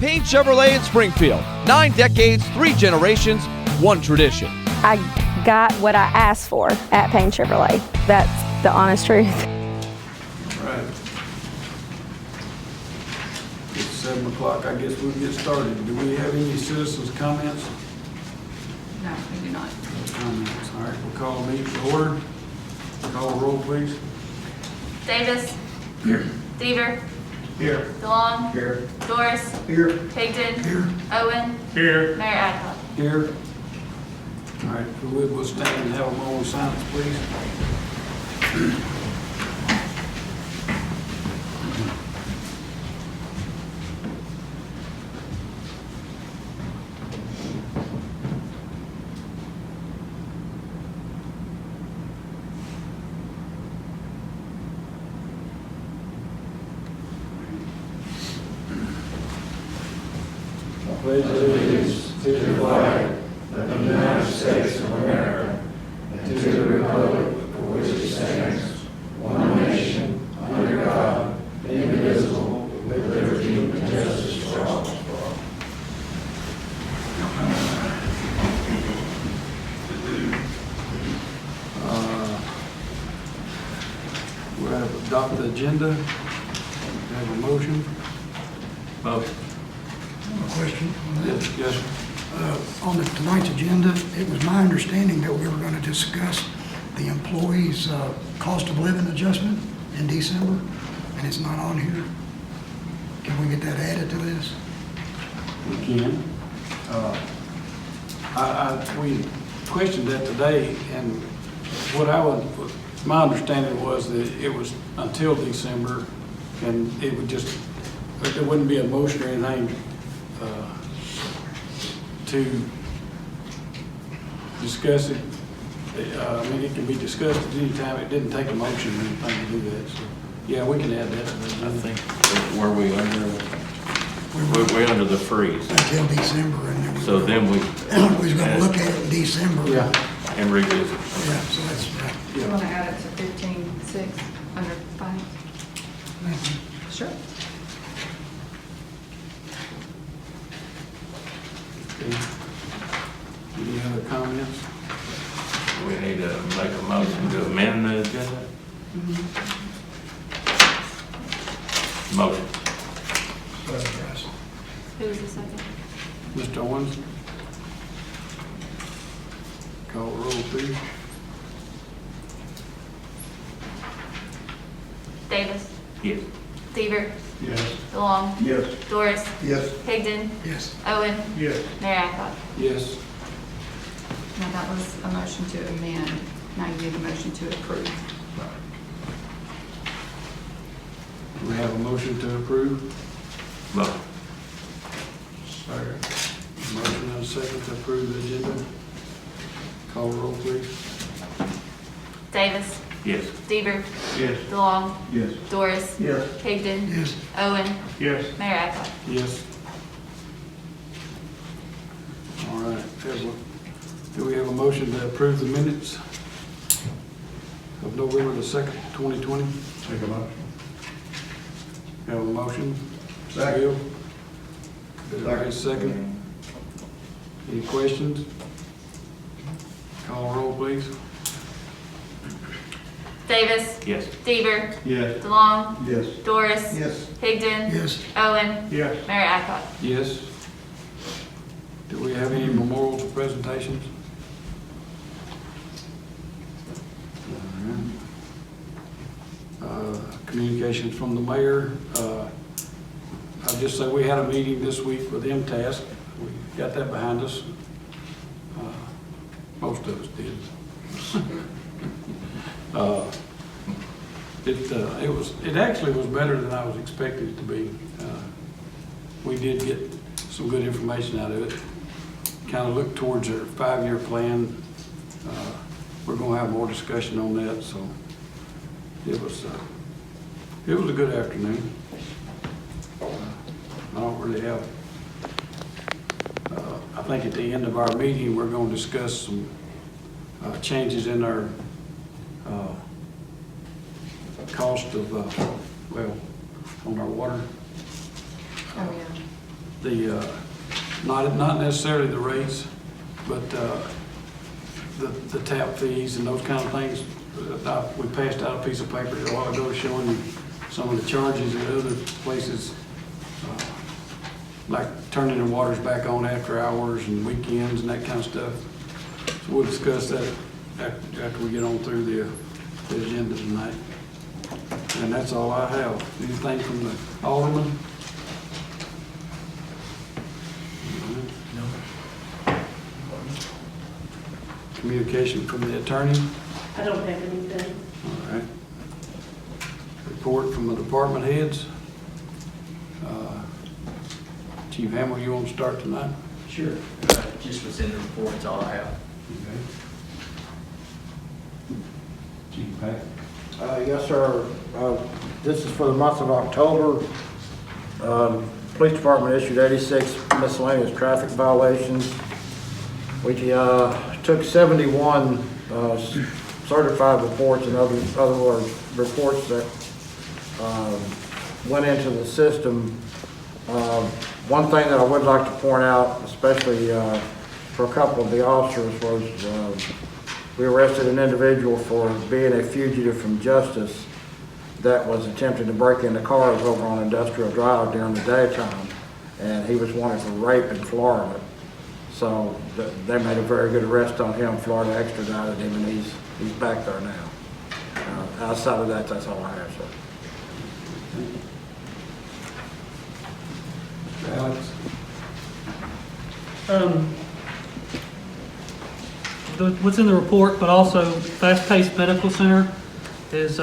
Payne Chevrolet in Springfield. 9 decades, 3 generations, 1 tradition. I got what I asked for at Payne Chevrolet. That's the honest truth. Right. It's 7 o'clock. I guess we'll get started. Do we have any citizens' comments? No, we do not. No comments. All right, we'll call the meeting to order. Call the roll, please. Davis. Here. Deaver. Here. DeLong. Here. Doris. Here. Pigden. Here. Owen. Here. Mayor Adcock. Here. All right, we'll stand and have a moment of silence, please. Pledge allegiance to the flag of the United States of America and to the republic for which it stands, one nation, under God, indivisible, with liberty and justice for all. We'll have adopt the agenda. We have a motion. Motion. Question on that. Yes. On tonight's agenda, it was my understanding that we were going to discuss the employees' cost of living adjustment in December, and it's not on here. Can we get that added to this? We can. We questioned that today, and my understanding was that it was until December, and it would just, there wouldn't be a motion or anything to discuss it. I mean, it can be discussed at any time. It didn't take a motion or anything to do that. So, yeah, we can add that to the I think, were we under the freeze? Until December, and then So then we. we was going to look at it in December. Yeah. And revisit. Yeah, so that's right. You want to add it to 15.6 under finance? Sure. Okay. Any other comments? We need to make a motion to amend the agenda. Motion. Who was the second? Mr. Owens? Call the roll, please. Davis. Yes. Deaver. Yes. DeLong. Yes. Doris. Yes. Pigden. Yes. Owen. Yes. Mayor Adcock. Yes. Now that was a motion to amend. Now you need a motion to approve. Do we have a motion to approve? Motion. Motion and a second to approve the agenda. Call the roll, please. Davis. Yes. Deaver. Yes. DeLong. Yes. Doris. Yes. Pigden. Yes. Owen. Yes. Mayor Adcock. Yes. All right. Do we have a motion to approve the minutes of November the 2nd, 2020? Take a motion. Have a motion? Second. Bill? Everybody second? Any questions? Call the roll, please. Davis. Yes. Deaver. Yes. DeLong. Yes. Doris. Yes. Pigden. Yes. Owen. Yes. Mayor Adcock. Yes. Do we have any memorials or presentations? Communications from the mayor. I'll just say we had a meeting this week with MTask. We got that behind us. Most of us did. It actually was better than I was expecting it to be. We did get some good information out of it. Kind of looked towards our 5-year plan. We're going to have more discussion on that, so it was a good afternoon. I don't really have. I think at the end of our meeting, we're going to discuss some changes in our cost of, on our water. Oh, yeah. the, not necessarily the rates, but the tap fees and those kind of things. We passed out a piece of paper a while ago showing you some of the charges at other places, like turning the waters back on after hours and weekends and that kind of stuff. So we'll discuss that after we get on through the agenda tonight. And that's all I have. Anything from the alderman? No. Communication from the attorney? I don't have anything. All right. Report from the department heads? Chief Hamill, you want to start tonight? Sure. Just what's in the report, that's all I have. Okay. Chief Pack? Yes, sir. This is for the month of October. Police Department issued 86 miscellaneous traffic violations. We took 71 certified reports, in other words, reports that went into the system. One thing that I would like to point out, especially for a couple of the officers, was we arrested an individual for being a fugitive from justice that was attempting to break into cars over on Industrial Drive during the daytime, and he was wanted for rape in Florida. So they made a very good arrest on him. Florida extradited him, and he's back there now. Outside of that, that's all I have, sir. Alex? What's in the report, but also Fast-Paced Medical Center is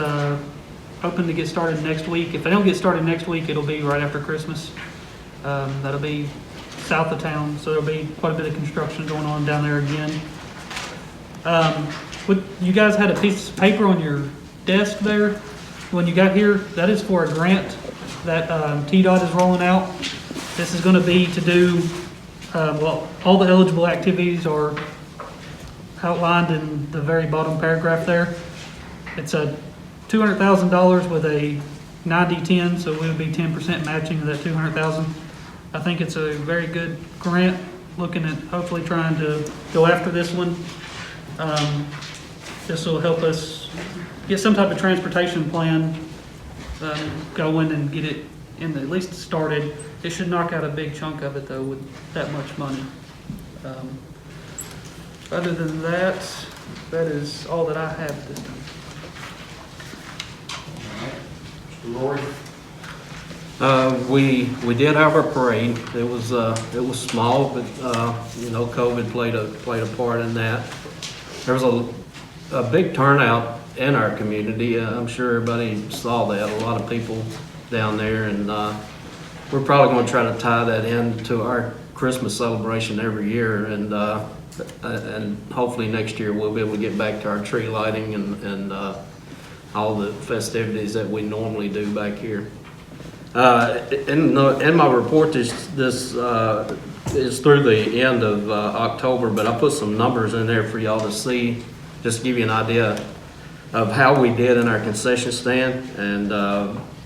hoping to get started next week. If they don't get started next week, it'll be right after Christmas. That'll be south of town, so there'll be quite a bit of construction going on down there again. You guys had a piece of paper on your desk there when you got here. That is for a grant that TDOT is rolling out. This is going to be to do, well, all the eligible activities are outlined in the very bottom paragraph there. It's a $200,000 with a 90-10, so we would be 10% matching of that $200,000. I think it's a very good grant, looking at hopefully trying to go after this one. This will help us get some type of transportation plan going and get it in at least started. It should knock out a big chunk of it though with that much money. Other than that, that is all that I have this time. Mr. Rory? We did have our parade. It was small, but COVID played a part in that. There was a big turnout in our community. I'm sure everybody saw that. A lot of people down there, and we're probably going to try to tie that into our Christmas celebration every year, and hopefully next year we'll be able to get back to our tree lighting and all the festivities that we normally do back here. In my report, this is through the end of October, but I put some numbers in there for y'all to see, just to give you an idea of how we did in our concession stand, and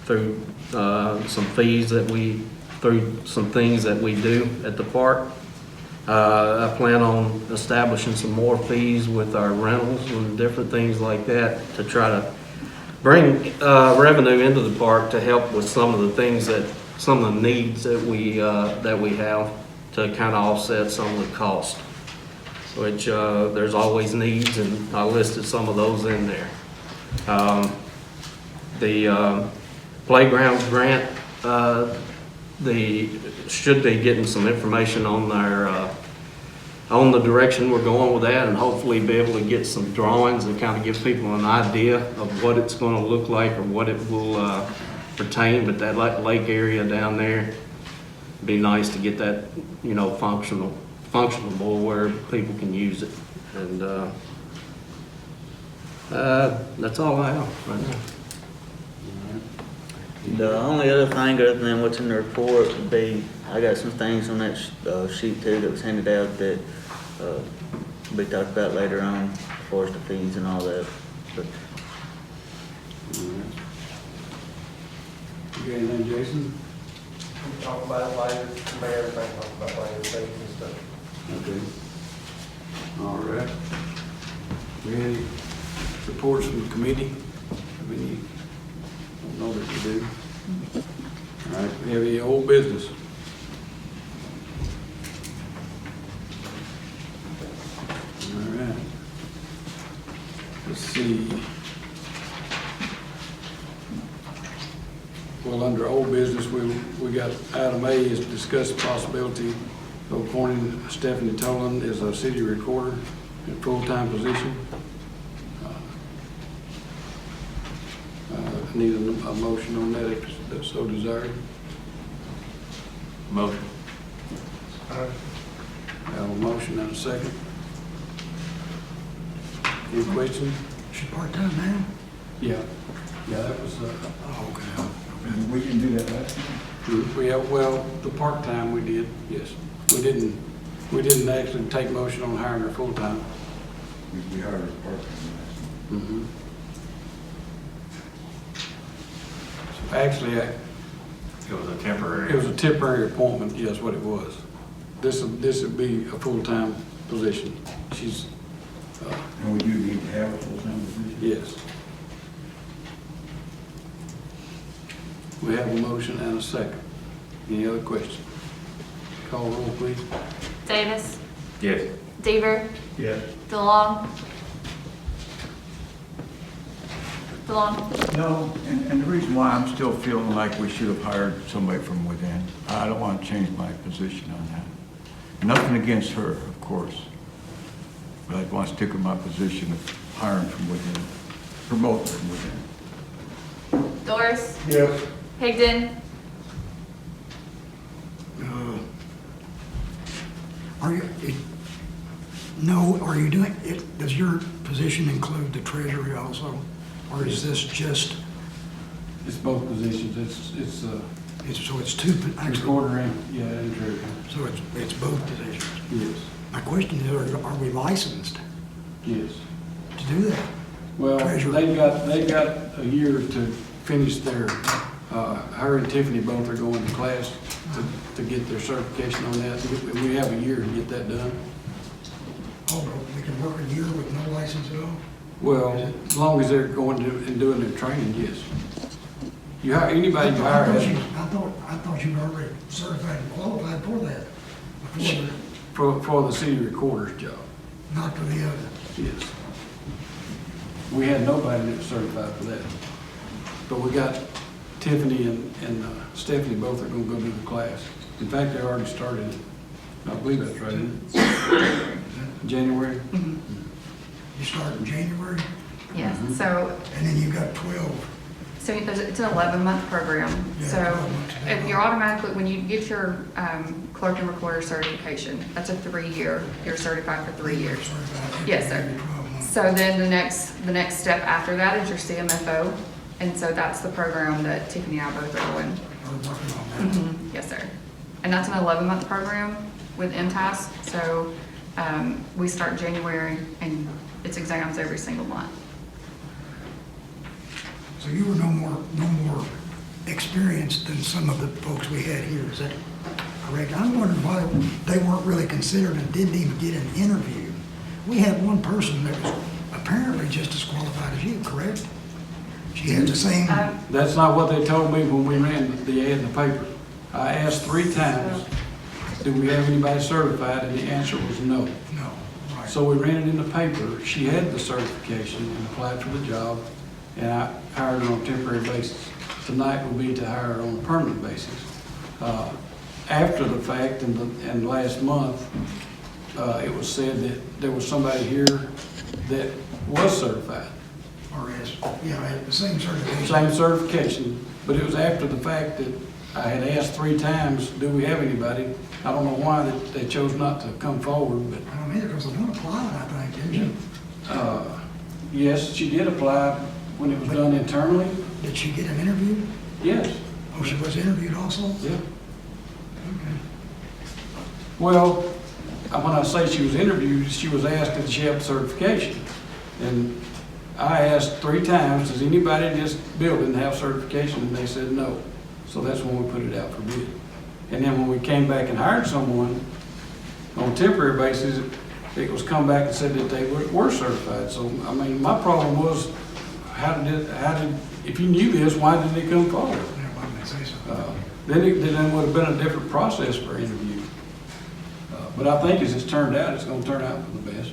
through some fees through some things that we do at the park. I plan on establishing some more fees with our rentals and different things like that to try to bring revenue into the park to help with some of the needs that we have, to kind of offset some of the cost, which there's always needs, and I listed some of those in there. The playground grant, should be getting some information on on the direction we're going with that, and hopefully be able to get some drawings and kind of give people an idea of what it's going to look like or what it will pertain. But that lake area down there, it'd be nice to get that, functional where people can use it. And that's all I have right now. The only other thing other than what's in the report would be, I got some things on that sheet too that was handed out that will be talked about later on, as far as the fees and all that. But You got anything, Jason? can talk about it later, the mayor can talk about later, things and stuff. Okay. All right. We have any reports from the committee? Have any? Don't know that we do. All right, we have any old business? All right. Let's see. Well, under old business, we got item A is discuss the possibility of appointing Stephanie Tullin as a city recorder in full-time position. Need a motion on that if that's so desired. Motion. I have a motion and a second. Any questions? She's part-time now? Yeah. Yeah, that was, Oh, okay. We didn't do that last time. we have, well, the part-time we did, yes. We didn't actually take motion on hiring her full-time. We hired her part-time last time. Actually, It was a temporary. it was a temporary appointment, yes, what it was. This would be a full-time position. She's, And we do need to have a full-time position? yes. We have a motion and a second. Any other questions? Call roll, please. Davis, Yes. Deaver, Yes. DeLong. DeLong. No, and the reason why I'm still feeling like we should have hired somebody from within, I don't want to change my position on that. Nothing against her, of course, but I want to stick with my position of hiring from within, promoting from within. Doris, Yes. Higdon, Are you, no, are you doing, does your position include the treasury also? Or is this just, It's both positions. It's so it's two, actually, recorder and, yeah, and treasurer. so it's both positions? Yes, My question is, are we licensed yes. to do that? Well, Treasurer. they've got a year to finish their, her and Tiffany both are going to class to get their certification on that. We have a year to get that done. Oh, we can work a year with no license at all? Well, as long as they're going to and doing their training, yes. You hire, anybody you hire has, I thought you were already certified and qualified for that. for the city recorder's job, Not for the other. yes. We had nobody that was certified for that. But we got Tiffany and Stephanie both are gonna go do the class. In fact, they already started, I believe that's right, isn't it? January? You start in January, Yes, so, and then you've got 12. so it's an 11-month program. Yeah, So 12 months. if you're automatically, when you get your clerk and recorder certification, that's a 3-year, you're certified for 3 years. Certified Yes, sir. every 12 months. So then the next step after that is your CMFO. And so that's the program that Tiffany and I both are doing. We're working on that. Yes, sir. And that's an 11-month program with MTAS. So we start in January and it's exams every single month. So you were no more experienced than some of the folks we had here, is that correct? I'm wondering why they weren't really considered and didn't even get an interview. We had one person that was apparently just as qualified as you, correct? She had the same, That's not what they told me when we ran the ad in the paper. I asked 3 times, do we have anybody certified, and the answer was no. no, right. So we ran it in the paper. She had the certification and applied for the job, and I hired her on a temporary basis. Tonight would be to hire her on a permanent basis. After the fact, and last month, it was said that there was somebody here that was certified. Or as, yeah, I had the same certification. Same certification, but it was after the fact that I had asked 3 times, do we have anybody? I don't know why they chose not to come forward, but I don't either, because the one applied, I think, didn't she? yes, she did apply when it was done internally. Did she get an interview? Yes, Oh, she was interviewed also? yeah. Okay. Well, when I say she was interviewed, she was asked if she had certification. And I asked 3 times, does anybody in this building have certification? And they said no. So that's when we put it out for bid. And then when we came back and hired someone on a temporary basis, it was come back and said that they were certified. So, I mean, my problem was, if you knew this, why didn't they come forward? Why didn't they say so? Then it would have been a different process for interview. But I think as it's turned out, it's gonna turn out for the best.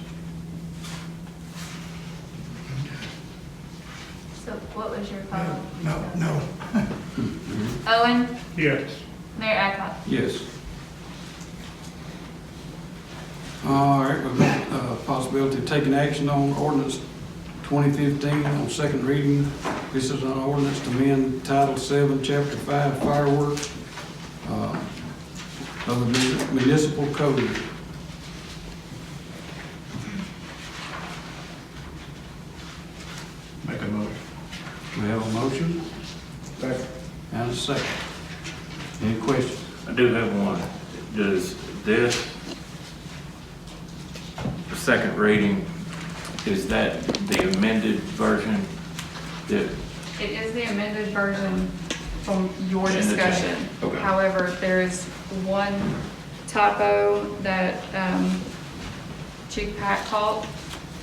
So what was your call? No. Owen? Yes. Mayor Adcock? Yes. All right, we've got possibility of taking action on ordinance 2015 on second reading. This is an ordinance to amend Title 7, Chapter 5 fireworks of the municipal code. Make a motion. We have a motion Second. and a second. Any questions? I do have one. Does this, the second reading, is that the amended version that, It is the amended version from your And the discussion. change. Okay. However, there is one typo that Chief Pat caught.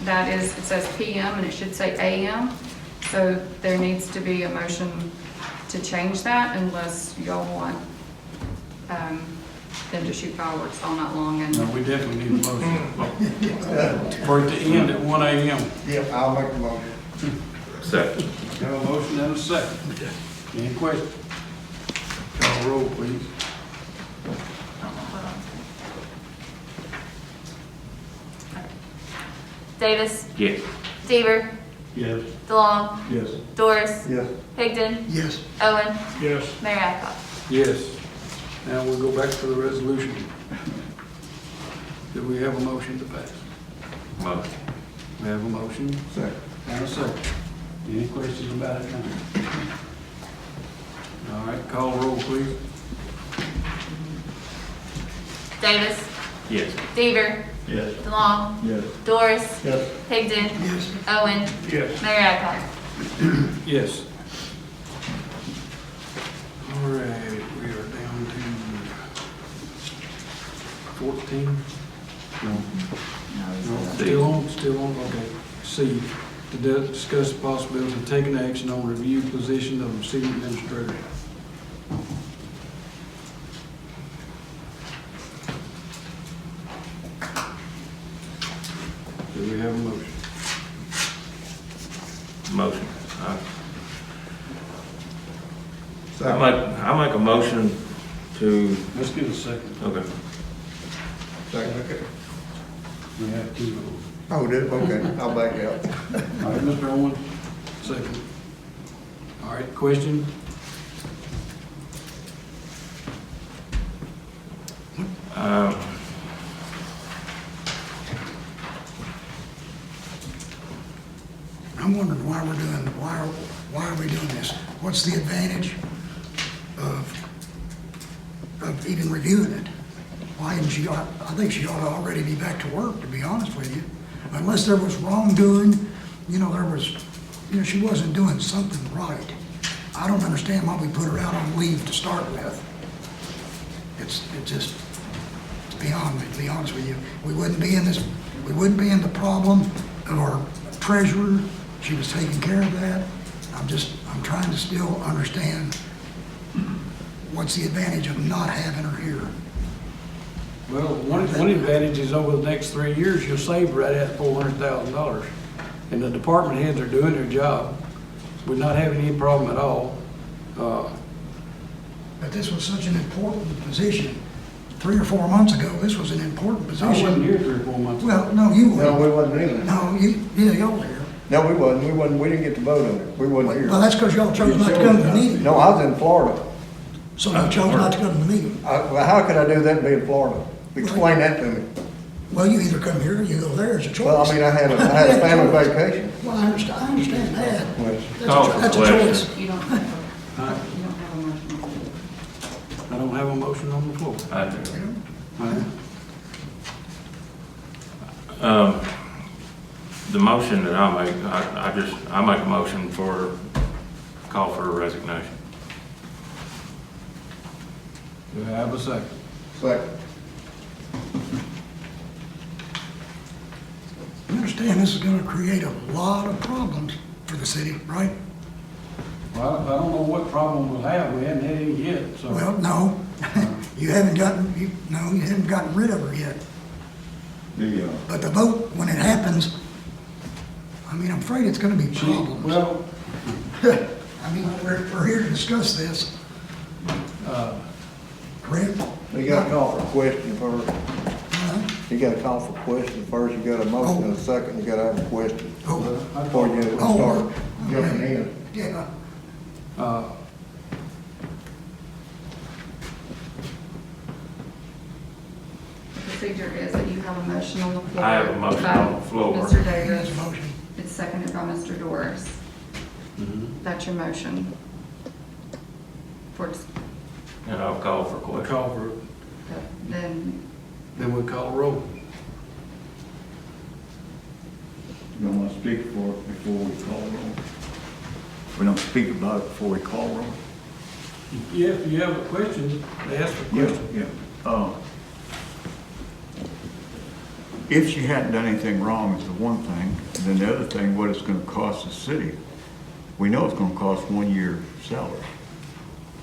That is, it says PM and it should say AM. So there needs to be a motion to change that unless y'all want them to shoot fireworks all night long. And No, we definitely need a motion. For it to end at 1 a.m. Yep, I'll make the motion. second? We have a motion and a second. Any questions? Call roll, please. Davis? Yes. Deaver? Yes. DeLong? Yes. Doris? Yes. Higdon? Yes. Owen? Yes. Mayor Adcock? Yes. Now we'll go back to the resolution. Do we have a motion to pass? Motion. We have a motion Second. and a second. Any questions about it now? All right, call roll, please. Davis? Yes. Deaver? Yes. DeLong? Yes. Doris? Yes. Higdon? Yes. Owen? Yes. Mayor Adcock? Yes. All right, we are down to 14. No, still on, okay. C, to discuss the possibility of taking action on review position of city administrator. Do we have a motion? Motion. Second. I make a motion to, Let's get a second. okay. Second, okay. We have two votes. Oh, did it? Okay, I'll back out. All right, Mr. Owen, second. All right, question? I'm wondering why are we doing this? What's the advantage of even reviewing it? Why isn't she, I think she ought to already be back to work, to be honest with you. Unless there was wrongdoing, she wasn't doing something right. I don't understand why we put her out on leave to start with. It's beyond me, to be honest with you. We wouldn't be in the problem of our treasurer. She was taking care of that. I'm trying to still understand what's the advantage of not having her here. Well, one advantage is over the next 3 years, you'll save right at $400,000. And the department heads are doing their job. We're not having any problem at all. But this was such an important position. 3 or 4 months ago, this was an important I wasn't position. here 3 or 4 months ago. Well, no, you No, weren't. we wasn't either. No, y'all were here. No, we wasn't, we didn't get to vote on it. We wasn't here. Well, that's because y'all chose not to come to the meeting. No, I was in Florida. So you chose not to come to the meeting. Well, how could I do that and be in Florida? Explain that to me. Well, you either come here or you go there, it's a choice. Well, I mean, I had a family vacation. Well, I understand that. Call for That's a question. choice. you don't have a motion. I don't have a motion on the floor. I do. All right. The motion that I make, I make a motion for, call for a resignation. Do I have a second? Second. You understand this is gonna create a lot of problems for the city, right? Well, I don't know what problem we'll have. We haven't had any yet, so. Well, no, you haven't gotten rid of her yet. But the vote, when it happens, I mean, I'm afraid it's gonna be problems. Well, I mean, we're here to discuss this. Correct? You gotta call for a question first. You gotta call for a question first. You got a motion and a second. You gotta have a question before you start jumping in. Yeah. The procedure is that you have a motion on the floor. I have a motion on the floor. By Mr. There's Davis. a motion. It's seconded by Mr. Doris. That's your motion. For, And I'll call for we'll question. call for, then, then we'll call a roll. You don't wanna speak for it before we call roll? We don't speak about it before we call roll? Yeah, if you have a question, ask a question. Yeah. If she hadn't done anything wrong is the one thing, and then the other thing, what it's gonna cost the city. We know it's gonna cost 1 year's salary,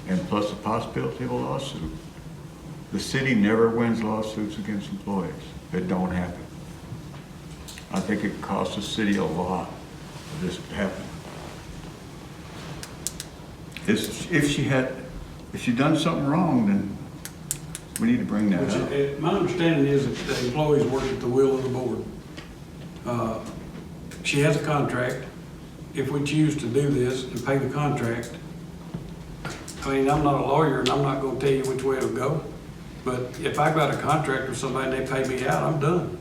and plus the possibility of a lawsuit. The city never wins lawsuits against employees. It don't happen. I think it costs the city a lot for this to happen. If she done something wrong, then we need to bring that up. My understanding is that the employees work at the will of the board. She has a contract. If we choose to do this and pay the contract, I mean, I'm not a lawyer and I'm not gonna tell you which way it'll go, but if I got a contract with somebody and they pay me out, I'm done.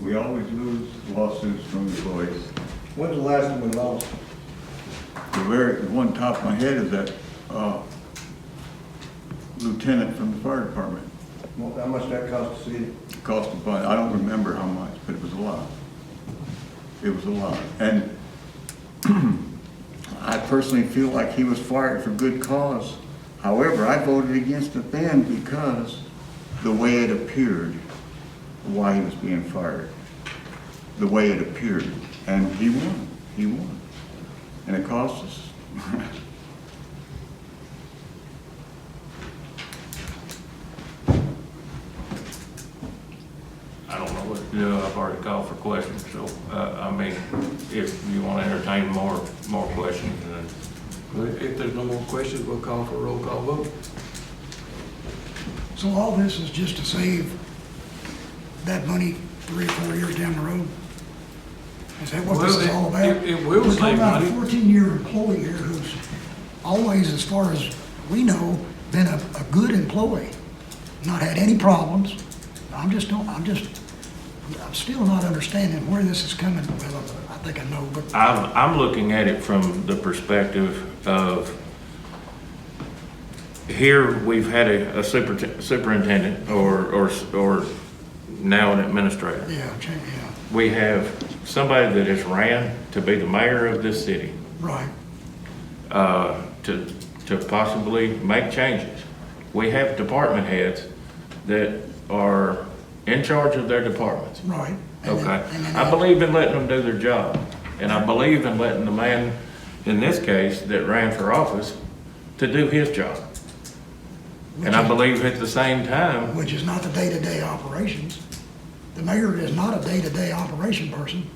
We always lose lawsuits from employees. When's the last time we lost? The one top of my head is that lieutenant from the fire department. How much that cost the city? It cost a bunch. I don't remember how much, but it was a lot. It was a lot. And I personally feel like he was fired for good cause. However, I voted against it then because the way it appeared, why he was being fired, the way it appeared. And he won. He won. And it cost us. I don't know what to do. I've already called for questions, so, I mean, if you want to entertain more questions, then. If there's no more questions, we'll call for a roll call vote. So all this is just to save that money 3 or 4 years down the road? Is that what this is all about? It will We're talking save about a money. 14-year employee here who's always, as far as we know, been a good employee, not had any problems. I'm still not understanding where this is coming. Well, I think I know, but I'm looking at it from the perspective of, here we've had a superintendent or now an administrator. yeah. We have somebody that has ran to be the mayor of this city, Right. to possibly make changes. We have department heads that are in charge of their departments. Right. Okay. I believe in letting them do their job. And I believe in letting the man, in this case, that ran for office, to do his job. And I believe at the same time, Which is not the day-to-day operations. The mayor is not a day-to-day operation person.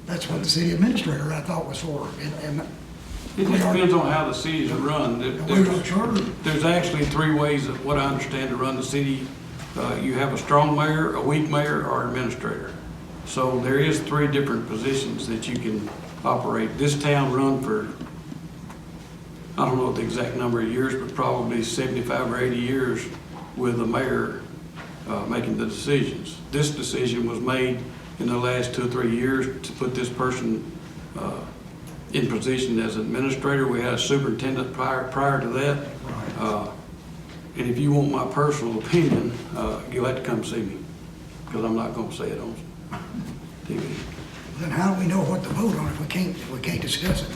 That's what the city administrator, I thought, was for. And It just depends on how the cities are run. we are chartered. There's actually 3 ways of what I understand to run the city. You have a strong mayor, a weak mayor, or administrator. So there is 3 different positions that you can operate. This town run for, I don't know the exact number of years, but probably 75 or 80 years with the mayor making the decisions. This decision was made in the last 2 or 3 years to put this person in position as administrator. We had a superintendent prior to that. And if you want my personal opinion, you'll have to come see me, because I'm not gonna say it on TV. Then how do we know what to vote on if we can't discuss it?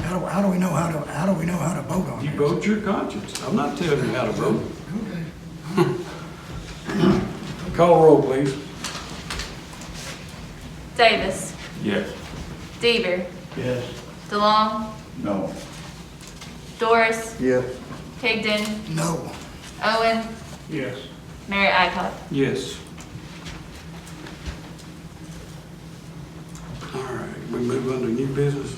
How do we know how to vote on You this? vote your conscience. I'm not telling you how to vote. Okay. Call roll, please. Davis, Yes. Deaver, Yes. DeLong, No. Doris, Yes. Higdon, No. Owen, Yes. Mayor Aycott. Yes. All right, we move on to new business.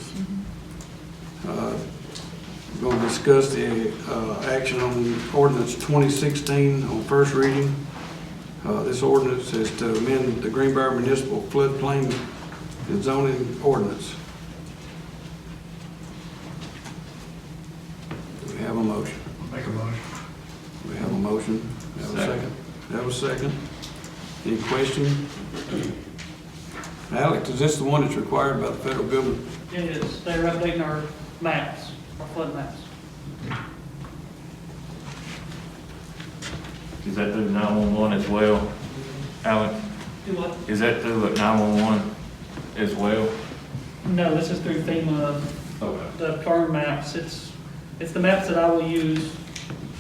We're going to discuss the action on ordinance 2016 on first reading. This ordinance is to amend the Greenbrier municipal floodplain and zoning ordinance. Do we have a motion? Make a motion. We have a motion. Have a second. Have a second. Any question? Alex, is this the one that's required by the federal government? It is, they're updating our maps, our flood maps. Is that through 911 as well, Alex? Do what? Is that through 911 as well? No, this is through FEMA, Okay. the current maps. It's the maps that I will use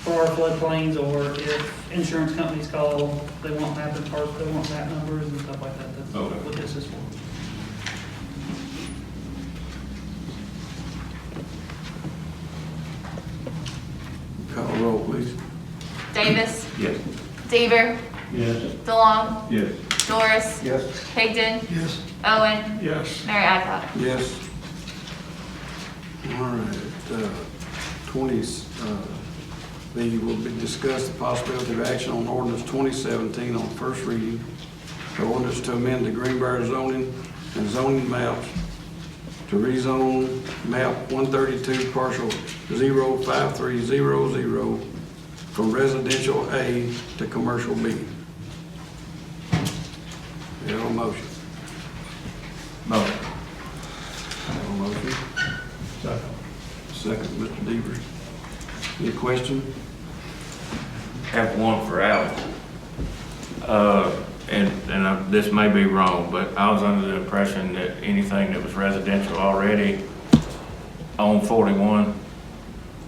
for our floodplains, or if insurance companies call, they want map and parts, they want map numbers and stuff like that. That's Okay. what this is for. Call roll, please. Davis, Yes. Deaver, Yes. DeLong, Yes. Doris, Yes. Higdon, Yes. Owen, Yes. Mayor Aycott. Yes. All right, 20, we will be discuss the possibility of action on ordinance 2017 on first reading. The ordinance to amend the Greenbrier zoning and zoning maps to rezone map 132 parcel 05300 from residential A to commercial B. We have a motion. Motion. Have a motion. Second. Second, Mr. Deaver. Any question? Have one for Alex. This may be wrong, but I was under the impression that anything that was residential already on 41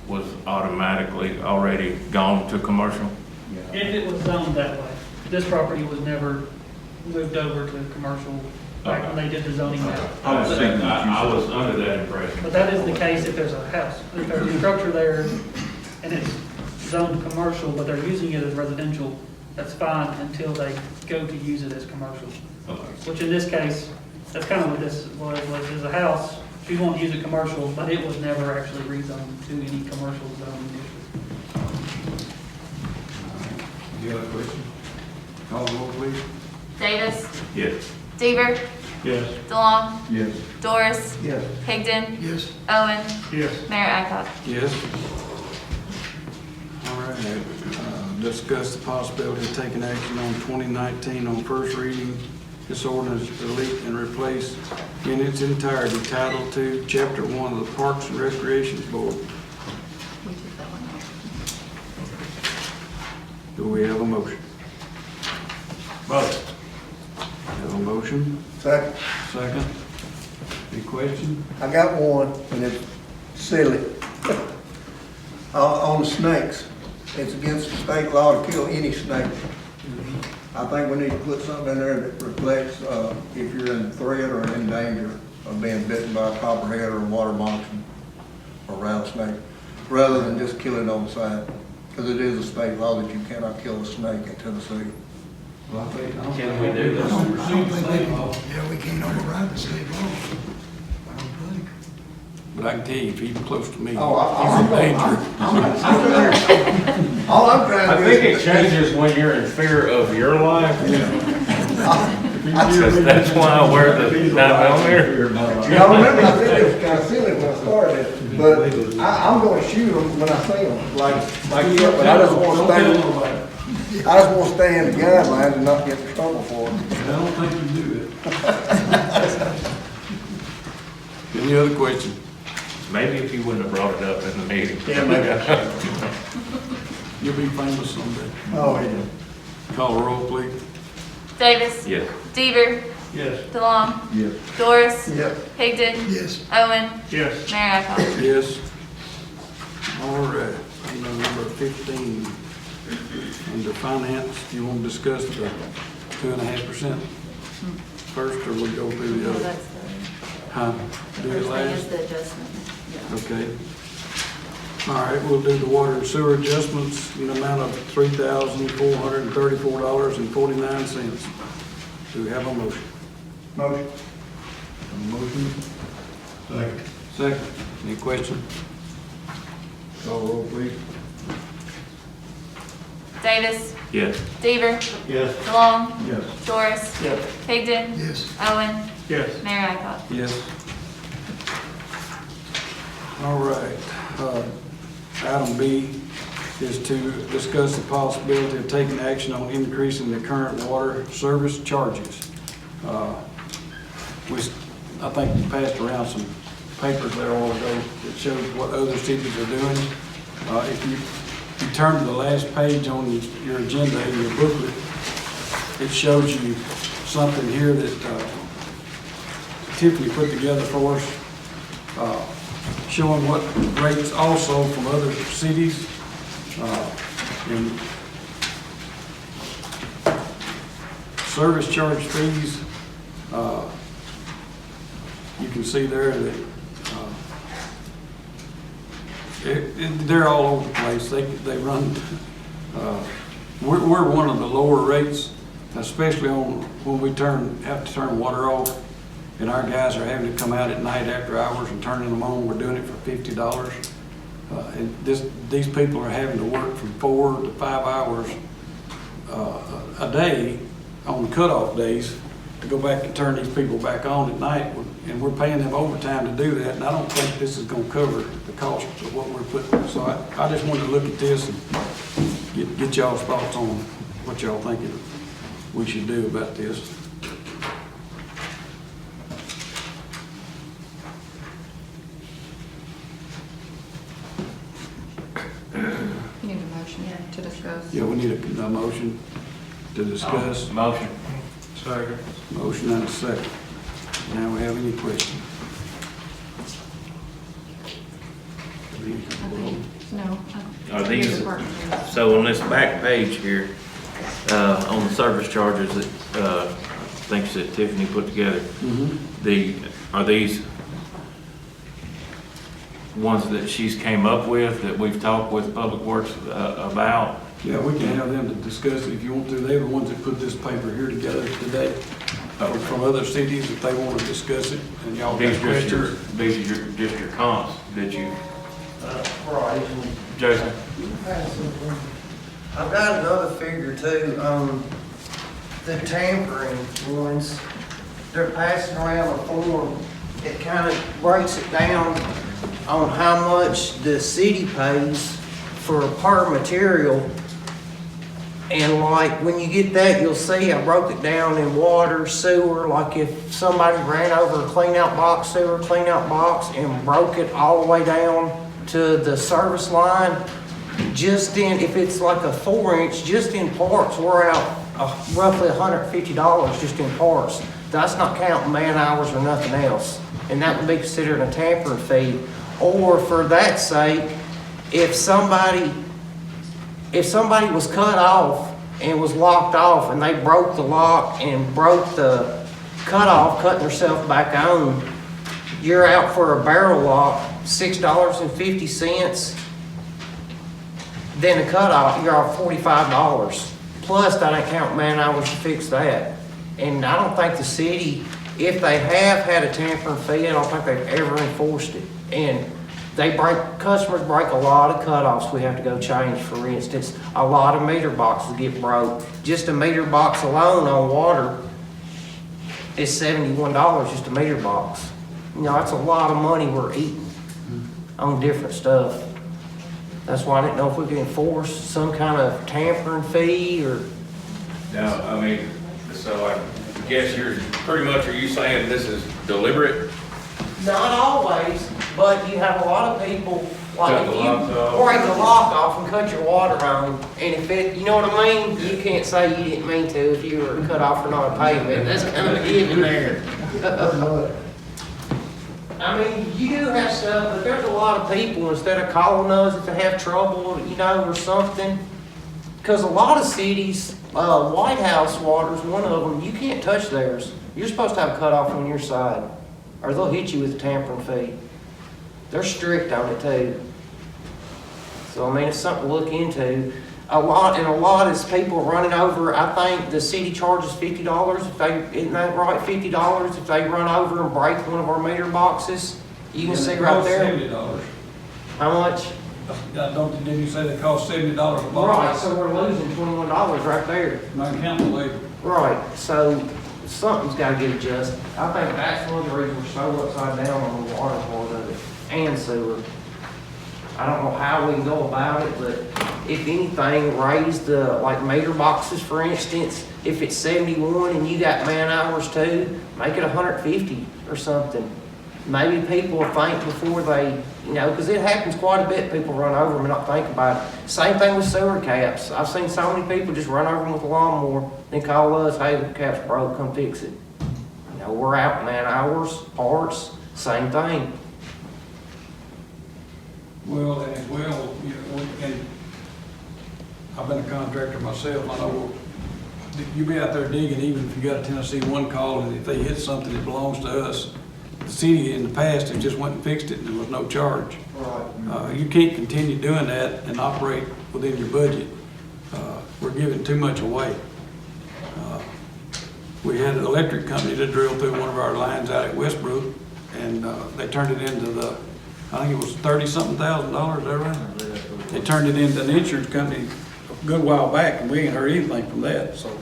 was automatically already gone to commercial. If it was zoned that way, this property was never moved over to commercial back when they did the zoning map. I was under that impression. But that is the case if there's a house, if there's a structure there and it's zoned commercial, but they're using it as residential, that's fine until they go to use it as commercial. Which in this case, that's kind of what this was is a house, she wanted to use it commercial, but it was never actually rezoned to any commercial zoning district. Any other question? Call the roll, please. Davis, Yes. Deaver, Yes. DeLong, Yes. Doris, Yes. Higdon, Yes. Owen, Yes. Mayor Aycott. Yes. All right, discuss the possibility of taking action on 2019 on first reading. This ordinance delete and replace in its entirety Title II, Chapter 1 of the Parks and Recreation Board. We took that one out. Do we have a motion? Motion. Have a motion? Second. Second. Any question? I got one, and it's silly. On the snakes, it's against the state law to kill any snake. I think we need to put something in there that reflects, if you're in threat or in danger of being bitten by a copperhead or a water moccasin or rattlesnake, rather than just kill it on sight. Because it is a state law that you cannot kill a snake in Tennessee. Well, Can we do I this? don't think we can, we can't override the state law. I don't think. But I can tell you, if he's close to me, he's Oh, in danger. All I'm trying I to do think is. it changes when you're in fear of your life. That's why I wear the 9mm. Yeah, I remember I said it was kind of silly when I started, but I'm gonna shoot them when I see them, like, but I just wanna stay, I just wanna stay in the guidelines and not get in trouble for it. I don't think you do it. Any other question? Maybe if you wouldn't have brought it up in the meeting. Yeah, maybe. You'll be famous someday. Oh, yeah. Call the roll, please. Davis, Yes. Deaver, Yes. DeLong. Yes. Doris. Yep. Higdon. Yes. Owen. Yes. Mayor Eichelf. Yes. All right, item number 15, under finance, do you want to discuss the 2.5% first, or we'll go through the other? Huh? Do it last? the adjustment. Okay. All right, we'll do the water and sewer adjustments in the amount of $3,434.49. Do we have a motion? Motion. A motion? Second. Second. Any question? Call roll, please. Davis. Yes. Deaver. Yes. DeLong. Yes. Doris. Yes. Higdon. Yes. Owen. Yes. Mayor Eichelf. Yes. All right. Item B is to discuss the possibility of taking action on increasing the current water service charges. I think you passed around some papers there a while ago that shows what other cities are doing. If you turn to the last page on your agenda in your booklet, it shows you something here that Tiffany put together for us, showing what rates also from other cities. And service charge fees, you can see there that they're all over the place. They run. We're one of the lower rates, especially on when we have to turn water off, and our guys are having to come out at night after hours and turning them on. We're doing it for $50, and these people are having to work from 4 to 5 hours a day on cutoff days to go back and turn these people back on at night, and we're paying them overtime to do that, and I don't think this is going to cover the cost of what we're putting. So I just wanted to look at this and get y'all's thoughts on what y'all thinking we should do about this. You need a motion to discuss. Yeah, we need a motion to discuss. Motion. Second. Motion and a second. Now we have any questions? No. Are these, so on this back page here, on the service charges that, things that Tiffany put together, are these ones that she's came up with, that we've talked with Public Works about? Yeah, we can have them to discuss it if you want to. They're the ones that put this paper here together today, from other cities, if they want to discuss it, and y'all got questions. These are just your comps that you, Right. Jason? I've got another figure too, the tampering ones. They're passing around a form. It kind of breaks it down on how much the city pays for per material. And like, when you get that, you'll see I broke it down in water, sewer, like if somebody ran over a clean out box, sewer clean out box, and broke it all the way down to the service line, just in, if it's like a 4-inch, just in parts, we're out roughly $150 just in parts. That's not counting man hours or nothing else. And that would be considered a tampering fee. Or for that sake, if somebody was cut off and was locked off and they broke the lock and broke the cutoff, cutting themselves back on, you're out for a barrel lock, $6.50. Then a cutoff, you're off $45. Plus, that ain't counting man hours to fix that. And I don't think the city, if they have had a tampering fee, I don't think they've ever enforced it. And customers break a lot of cutoffs we have to go change. For instance, a lot of meter boxes get broke. Just a meter box alone on water is $71, just a meter box. You know, that's a lot of money we're eating on different stuff. That's why I didn't know if we could enforce some kind of tampering fee or. Now, I mean, so I guess you're pretty much, are you saying this is deliberate? Not always, but you have a lot of people, Like, if you break the lock off and cut your water on, and if it, you know what I mean? You can't say you didn't mean to if you were cut off for not paying it. That's kind of a given there. I mean, you do have stuff, but there's a lot of people, instead of calling us if they have trouble, you know, or something. Because a lot of cities, White House water's one of them, you can't touch theirs. You're supposed to have a cutoff on your side, or they'll hit you with a tampering fee. They're strict on it too. So, I mean, it's something to look into. A lot is people running over. I think the city charges $50 if they, isn't that right? $50 if they run over and break one of our meter boxes. You can see right there. $70. How much? Didn't you say they cost $70 a box? Right, so we're losing $21 right there. Not counting the labor. Right, so something's gotta get adjusted. I think that's one of the reasons we're so upside down on the water part of it and sewer. I don't know how we can go about it, but if anything, raise the, like meter boxes, for instance, if it's 71 and you got man hours too, make it 150 or something. Maybe people will think before they, you know, because it happens quite a bit, people run over them and not think about it. Same thing with sewer caps. I've seen so many people just run over them with a lawnmower, then call us, hey, the cap's broke, come fix it. You know, we're out man hours, parts, same thing. Well, and as well, you know, and I've been a contractor myself, I know you be out there digging, even if you got a Tennessee 1 call, and if they hit something that belongs to us, the city in the past has just went and fixed it and there was no charge. Right. You can't continue doing that and operate within your budget. We're giving too much away. We had an electric company that drilled through one of our lines out at Westbrook, and they turned it into the, I think it was $30-something thousand, is that right? They turned it into an insurance company a good while back, and we ain't heard anything from that, so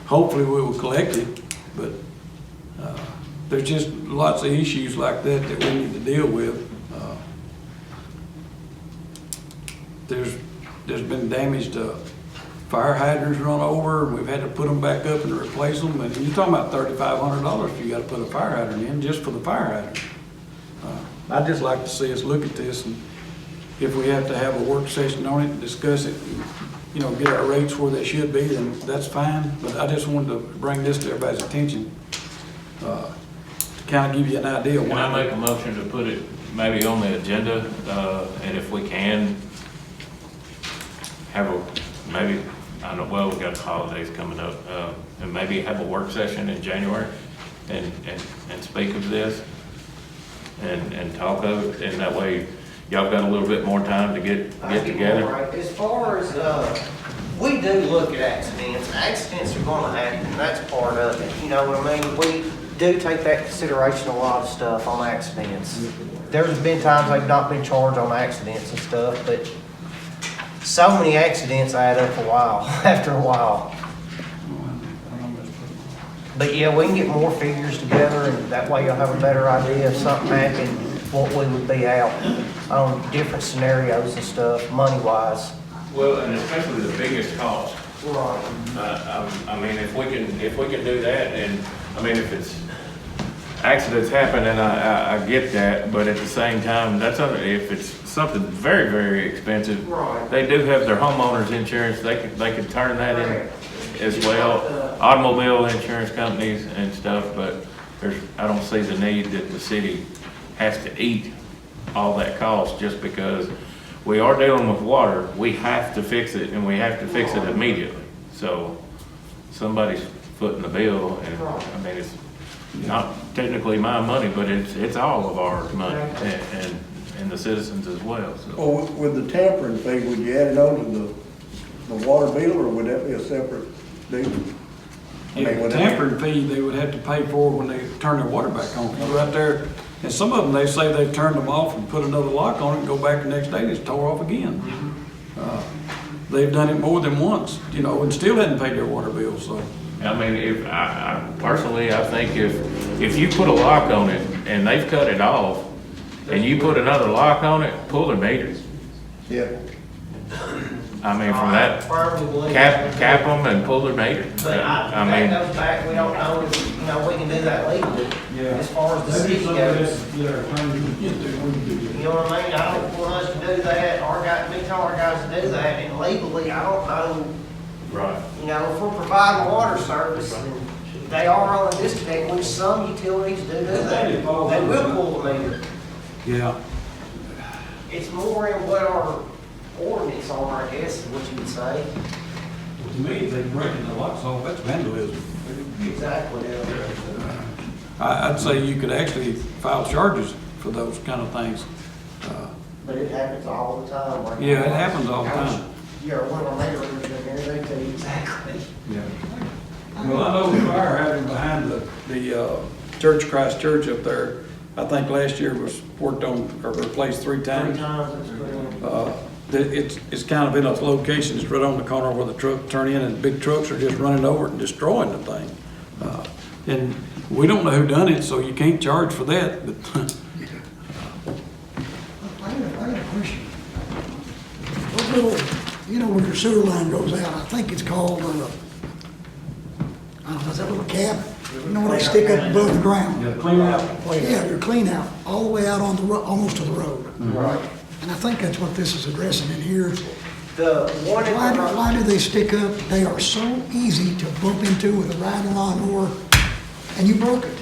hopefully we will collect it, but there's just lots of issues like that that we need to deal with. There's been damage to fire hydrants run over, and we've had to put them back up and replace them, and you're talking about $3,500 if you gotta put a fire hydrant in, just for the fire hydrant. I'd just like to see us look at this, and if we have to have a work session on it and discuss it, and, you know, get our rates where they should be, then that's fine, but I just wanted to bring this to everybody's attention, to kind of give you an idea. Can I make a motion to put it maybe on the agenda, and if we can, have a, maybe, I don't know, well, we've got the holidays coming up, and maybe have a work session in January and speak of this and talk of it, and that way y'all got a little bit more time to get together. Right. As far as, we do look at accidents. Accidents are gonna happen, that's part of it, you know what I mean? We do take that consideration, a lot of stuff on accidents. There's been times they've not been charged on accidents and stuff, but so many accidents add up after a while. But yeah, we can get more figures together, and that way you'll have a better idea if something happened, what we would be out on different scenarios and stuff, money-wise. Well, and especially the biggest cost. Right. I mean, if we can do that, and, I mean, if it's, accidents happen, and I get that, but at the same time, if it's something very, very expensive, Right. they do have their homeowner's insurance, they could turn that in as well, automobile insurance companies and stuff, but I don't see the need that the city has to eat all that cost just because we are dealing with water. We have to fix it, and we have to fix it immediately. So somebody's footing the bill, and I mean, it's not technically my money, but it's all of our money and the citizens as well. So. Well, with the tampering fee, would you add it on to the water bill, or would that be a separate deal? The tampering fee, they would have to pay for when they turn their water back on. Right there, and some of them, they say they've turned them off and put another lock on it and go back the next day and it's tore off again. They've done it more than once, you know, and still hadn't paid their water bill, so. I mean, if I personally, I think if you put a lock on it and they've cut it off and you put another lock on it, pull their meters. Yeah. I mean, from that, Firmly believe cap them and pull their meter. But I that mean, goes back, we don't know if, you know, we can do that legally. As far as the city goes. You know what I mean? I don't want us to do that, we tell our guys to do that, and legally, I don't know. right. You know, if we're providing water service, and they are on a disconnect, which some utilities do that, they will pull the meter. Yeah. It's more in what our ordinance are, I guess, is what you would say. To me, if they're breaking the locks off, that's vandalism. Exactly. I'd say you could actually file charges for those kind of things. But it happens all the time. Like Yeah, it happens all the time. Yeah, one of our neighbors in here, they tell you exactly. Yeah. Well, I know the fire hydrant behind the Church of Christ Church up there, I think last year was worked on or replaced 3 times. 3 times it's put in. It's kind of in a location, it's right on the corner where the truck turn in and big trucks are just running over it and destroying the thing. And we don't know who done it, so you can't charge for that. But I got a question. What little, you know, where your sewer line goes out, I think it's called, I don't know, is that little cap? You know, where they stick up above the ground? Yeah, clean out. Yeah, your clean out, all the way out on the almost to the road. Right. And I think that's what this is addressing in here. The one in Why do they stick up? They are so easy to bump into with a riding lawnmower, and you broke it.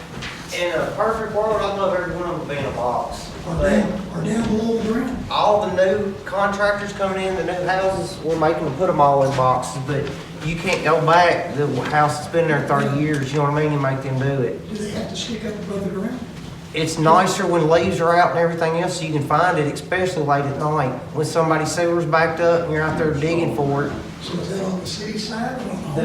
in a perfect world, I'd love every one of them to be in a box. Or But down below the ground. all the new contractors coming in, the new houses, we're making them put them all in boxes, but you can't go back, the house that's been there 30 years, you know what I mean, and make them do it. Do they have to stick up above the ground? It's nicer when leaves are out and everything else, so you can find it, especially late at night, when somebody's sewer's backed up and you're out there digging for it. So is that on the city side or on the home?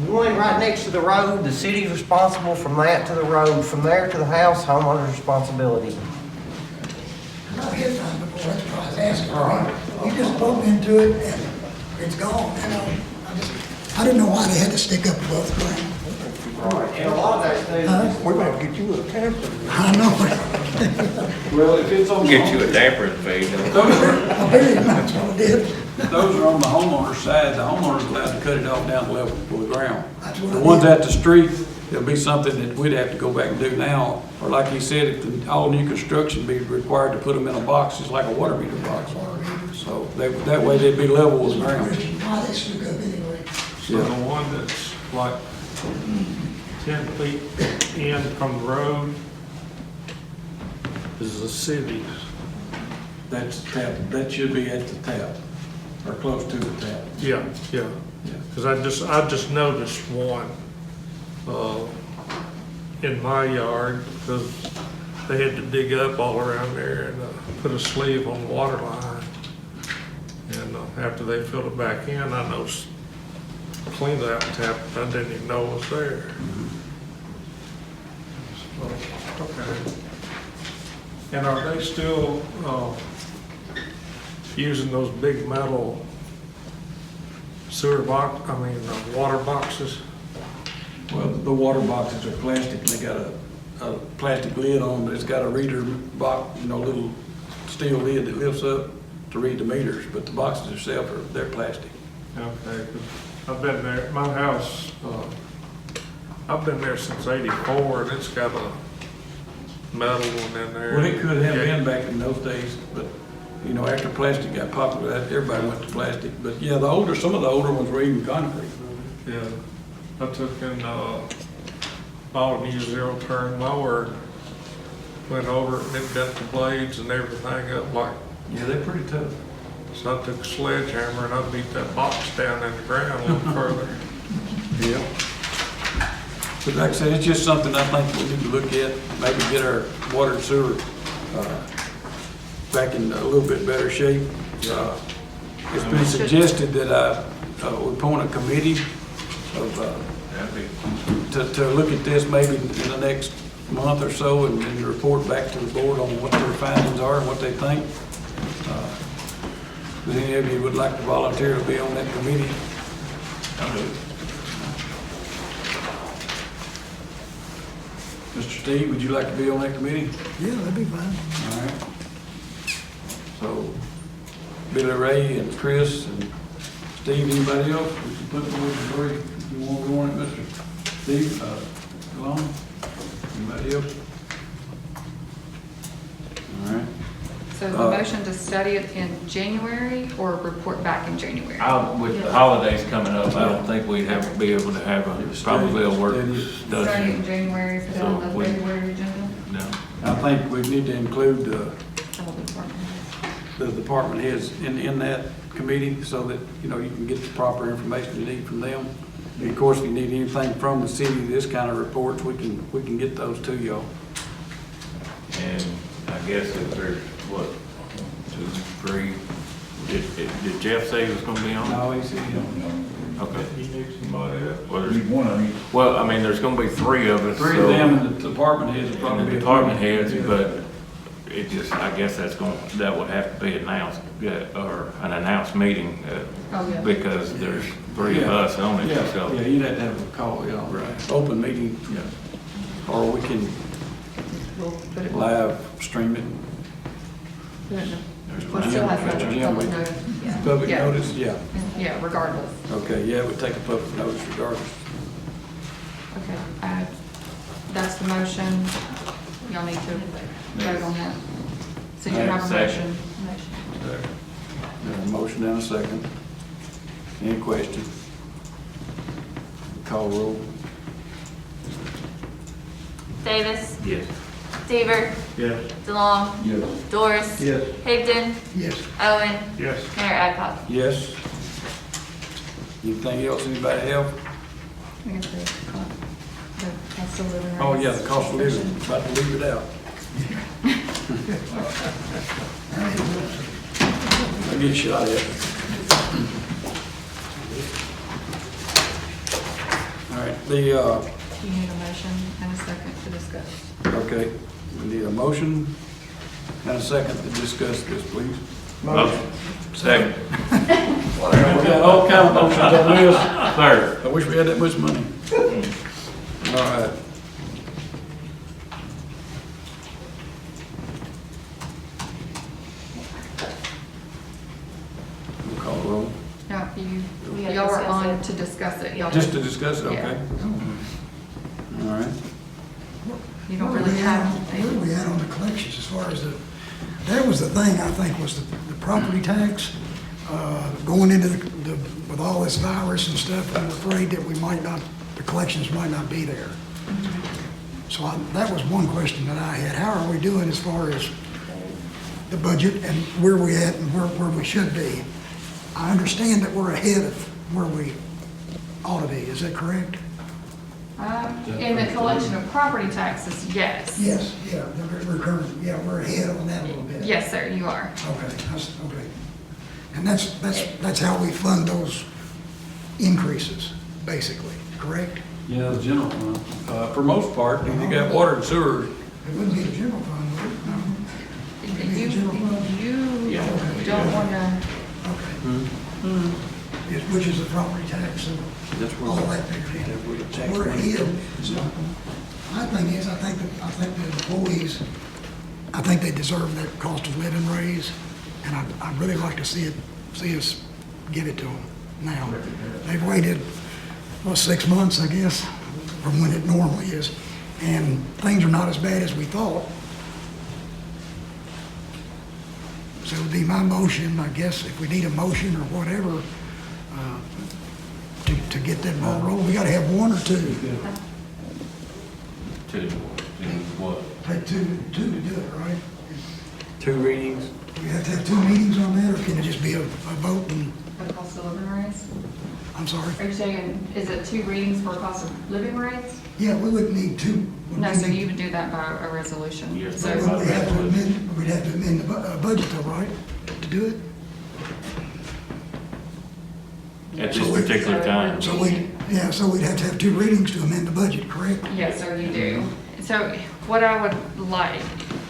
The one right next to the road, the city's responsible from that to the road, from there to the house, homeowner's responsibility. I've hit time before, that's what I was asking. You just bump into it and it's gone, you know? I didn't know why they had to stick up above the ground. And a lot of that too. We're gonna get you a tamper. I know. Well, if it's on. Get you a damper feed. I believe that's what I did. Those are on the homeowner's side, the homeowner's allowed to cut it off down level with the ground. That's what The I ones did. at the street, it'll be something that we'd have to go back and do now, or like he said, if all new construction be required to put them in a box, it's like a water meter box. So that way they'd be level with the ground. Why they stuck up anyway? So the one that's like 10 feet in from the road is the city's. That's tap, that should be at the tap, or close to the tap. Yeah. Yeah. Because I just noticed one in my yard because they had to dig up all around there and put a sleeve on the water line. And after they filled it back in, I noticed cleaned that tap I didn't even know was there. So, okay. And are they still using those big metal water boxes? Well, the water boxes are plastic, and they got a plastic lid on, but it's got a reader box, little steel lid that lifts up to read the meters, but the boxes themselves they're plastic. Okay, 'cause I've been there, my house, I've been there since '84, and it's got a metal one in there. Well, it could have been back in those days, but, after plastic got popular, everybody went to plastic. But yeah, some of the older ones were even concrete. Yeah, I took and, bought a new zero-turn mower, went over it, and it bent the blades and everything up like. Yeah, they're pretty tough. So I took a sledgehammer and I beat that box down in the ground a little further. Yeah. But like I said, it's just something I think we need to look at, maybe get our water and sewer back in a little bit better shape. It's been suggested that we appoint a committee to look at this maybe in the next month or so and report back to the board on what their findings are and what they think. If any of you would like to volunteer to be on that committee, Mr. Steve, would you like to be on that committee? Yeah, that'd be fine. All right. So Billy Ray and Chris and Steve, anybody else? We can put forward the three. You want to go on it, Mr. Steve, Long? Anybody else? All right. So the motion to study it in January or report back in January? With the holidays coming up, I don't think we'd be able to have probably a work Study in study. January, put it on the February agenda? No. I think we need to include All the department heads. the department heads in that committee so that, you know, you can get the proper information you need from them. And of course, if you need anything from the city, this kind of reports, we can get those to y'all. And I guess if there's, what, 2, 3, did Jeff say he was gonna be on? No, he said, you don't know. Okay. You need somebody else. Well, well, I mean, there's gonna be 3 of us. Three of them and the department heads will probably And be. the department heads, but it just, I guess that would have to be announced, or an announced meeting, Oh, yeah. because there's 3 of us on it, so. Yeah, you'd have to have a call, yeah. Right. Open meeting, Yeah. or we can We'll put it. live stream it. Put it in the- There's We'll still have Mr. to Jim, public we- notice. Yeah. Public Yeah. notice, yeah. Yeah, regardless. Okay, yeah, it would take a public notice regardless. Okay, that's the motion. Y'all need to vote on that. So you have a Second. motion. There's a motion and a second. Any questions? Call roll. Davis, Yes. Seaver, Yes. DeLong, Yes. Doris, Yes. Higdon, Yes. Owen, Yes. Mayor Adcock. Yes. Anything else, anybody have? We have the cost of living Oh, raise. yeah, the cost of living, about to leave it out. I'll get shot at. All right, You need a motion and a second to discuss. okay, we need a motion and a second to discuss this, please. Motion. Second. We got all kind of motions on this. Third. I wish we had that much money. All right. We'll call the roll. No, We gotta y'all are discuss on it. to discuss it. Y'all Just to discuss it, okay? Yeah. All right. You don't Where really we at have. on- Where are we at on the collections as far as that was the thing, I think, was the property tax, going into with all this virus and stuff, I'm afraid that the collections might not be there. So that was one question that I had. How are we doing as far as the budget and where we at and where we should be? I understand that we're ahead of where we ought to be. Is that correct? In the collection of property taxes, yes. Yes, yeah, we're current, yeah, we're ahead on that a little bit. Yes, sir, you are. Okay, okay. And that's how we fund those increases, basically, correct? Yeah, the general fund. For most part, you got water and sewer. It wouldn't be the general fund, would it? No. You don't want to, Okay. Which is the property tax and That's where- all that figured in. that's where the tax We're money ahead. goes. So, my thing is, I think the employees, I think they deserve that cost of living raise, and I'd really like to see us get it to them now. They've waited, 6 months, I guess, from when it normally is, and things are not as bad as we thought. So it would be my motion, I guess, if we need a motion or whatever, to get that ball rolling. We gotta have one or two. To what? Take two to do it, right? 2 readings. We have to have 2 meetings on that, or can it just be a vote and, for the cost of living raise? I'm sorry? Are you saying, is it 2 readings for cost of living rates? Yeah, we wouldn't need 2. No, so you would do that by a resolution. Yes, So, We'd have to amend the budget though, right, to do it? At this particular time. So we'd have to have 2 readings to amend the budget, correct? yes, sir, you do. So what I would like,